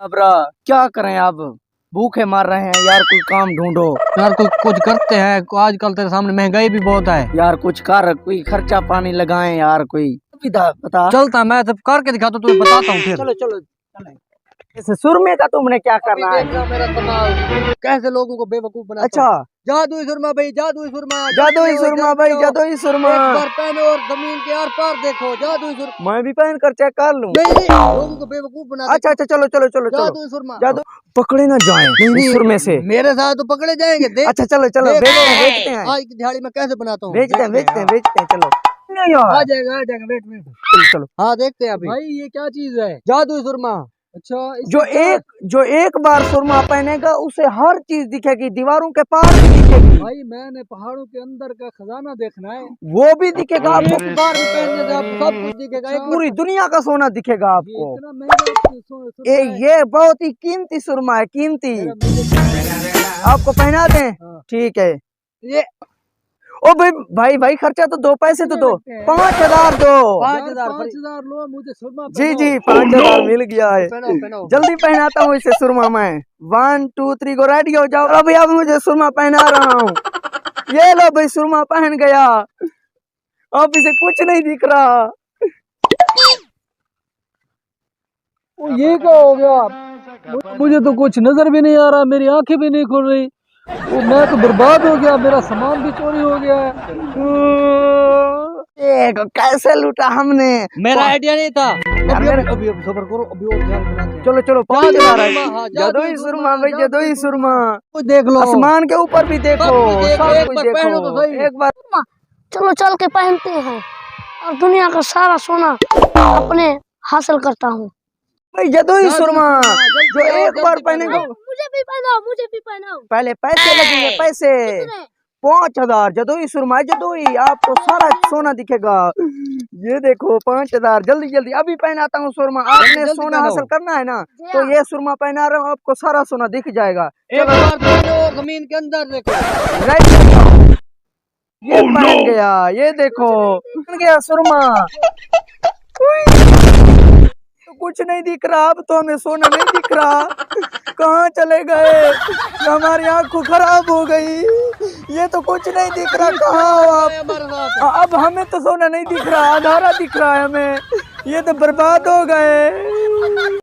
अबरा क्या करें अब, भूखे मर रहे हैं यार, कोई काम ढूंढो यार। कुछ करते हैं, आजकल तेरे सामने महंगाई भी बहुत है यार, कुछ कर, कोई खर्चा पानी लगाएं यार, कोई बता। चलता मैं तब करके दिखाता हूँ, तुम्हें बताता हूँ फिर। चलो चलो चलो। इस सुरमे का तुमने क्या करना है? मेरा कमाल कैसे लोगों को बेवकूफ बना। अच्छा, जादुई सुरमा भाई, जादुई सुरमा, जादुई सुरमा भाई, जादुई सुरमा। एक बार पहनो और जमीन के आर पार देखो। जादुई सुरमा मैं भी पहन कर चेक कर लूं। नहीं, लोगों को बेवकूफ बना। अच्छा अच्छा, चलो चलो चलो चलो। जादुई सुरमा, जादू पकड़े ना जाए नहीं, सुरमे से। मेरे साथ तो पकड़े जाएंगे। देख अच्छा चलो चलो, बेचते हैं आज की दिहाड़ी में कैसे बनाता हूँ। बेचते हैं चलो। आ जाएगा वेट। चलो चलो। हाँ देखते हैं अभी। भाई ये क्या चीज है? जादुई सुरमा। अच्छा, जो एक बार सुरमा पहनेगा उसे हर चीज दिखेगी, दीवारों के पार भी दिखेगी। भाई मैंने पहाड़ों के अंदर का खजाना देखना है। वो भी दिखेगा आपको। एक बार भी पहनने से आपको सब कुछ दिखेगा। एक पूरी दुनिया का सोना दिखेगा आपको। इतना महंगा ये बहुत ही कीमती सुरमा है, कीमती। आपको पहना दें? ठीक है। ये ओ भाई खर्चा तो दो, पैसे तो दो। 5,000 दो। 5,000 लो मुझे सुरमा। जी 5,000 मिल गया है। पहनाओ। जल्दी पहनाता हूँ इसे सुरमा में। 1 2 3 को रेडी हो जाओ। अभी अब मुझे सुरमा पहना रहा हूँ। ये लो भाई, सुरमा पहन गया। अब इसे कुछ नहीं दिख रहा। ये क्या हो गया? मुझे तो कुछ नजर भी नहीं आ रहा, मेरी आंखें भी नहीं खुल रही। मैं तो बर्बाद हो गया, मेरा सामान भी चोरी हो गया है। कैसे लूटा हमने? मेरा आइडिया नहीं था। अभी सब्र करो, अभी और ध्यान बनाते हैं। चलो चलो, 5,000 है। जादुई सुरमा भाई, जादुई सुरमा। देख लो, आसमान के ऊपर भी देखो, सब कुछ देखो। एक बार चलो चल के पहनते हैं और दुनिया का सारा सोना अपने हासिल करता हूँ। भाई जादुई सुरमा जो एक बार पहनेगा। मुझे भी पहनाओ। पहले पैसे लगेंगे, पैसे। 5,000 जादुई सुरमा, जादुई, आपको सारा सोना दिखेगा। ये देखो 5,000। जल्दी जल्दी अभी पहनाता हूँ सुरमा। आपने सोना हासिल करना है ना, तो ये सुरमा पहना रहा हूँ, आपको सारा सोना दिख जाएगा। एक बार देखो, जमीन के अंदर देखो। ये पहन गया, ये देखो पहन गया सुरमा। तो कुछ नहीं दिख रहा, अब तो हमें सोना नहीं दिख रहा। कहाँ चले गए? हमारी आंखें खराब हो गई। ये तो कुछ नहीं दिख रहा, कहाँ हो आप? अब हमें तो सोना नहीं दिख रहा, अंधारा दिख रहा है हमें। ये तो बर्बाद हो गए।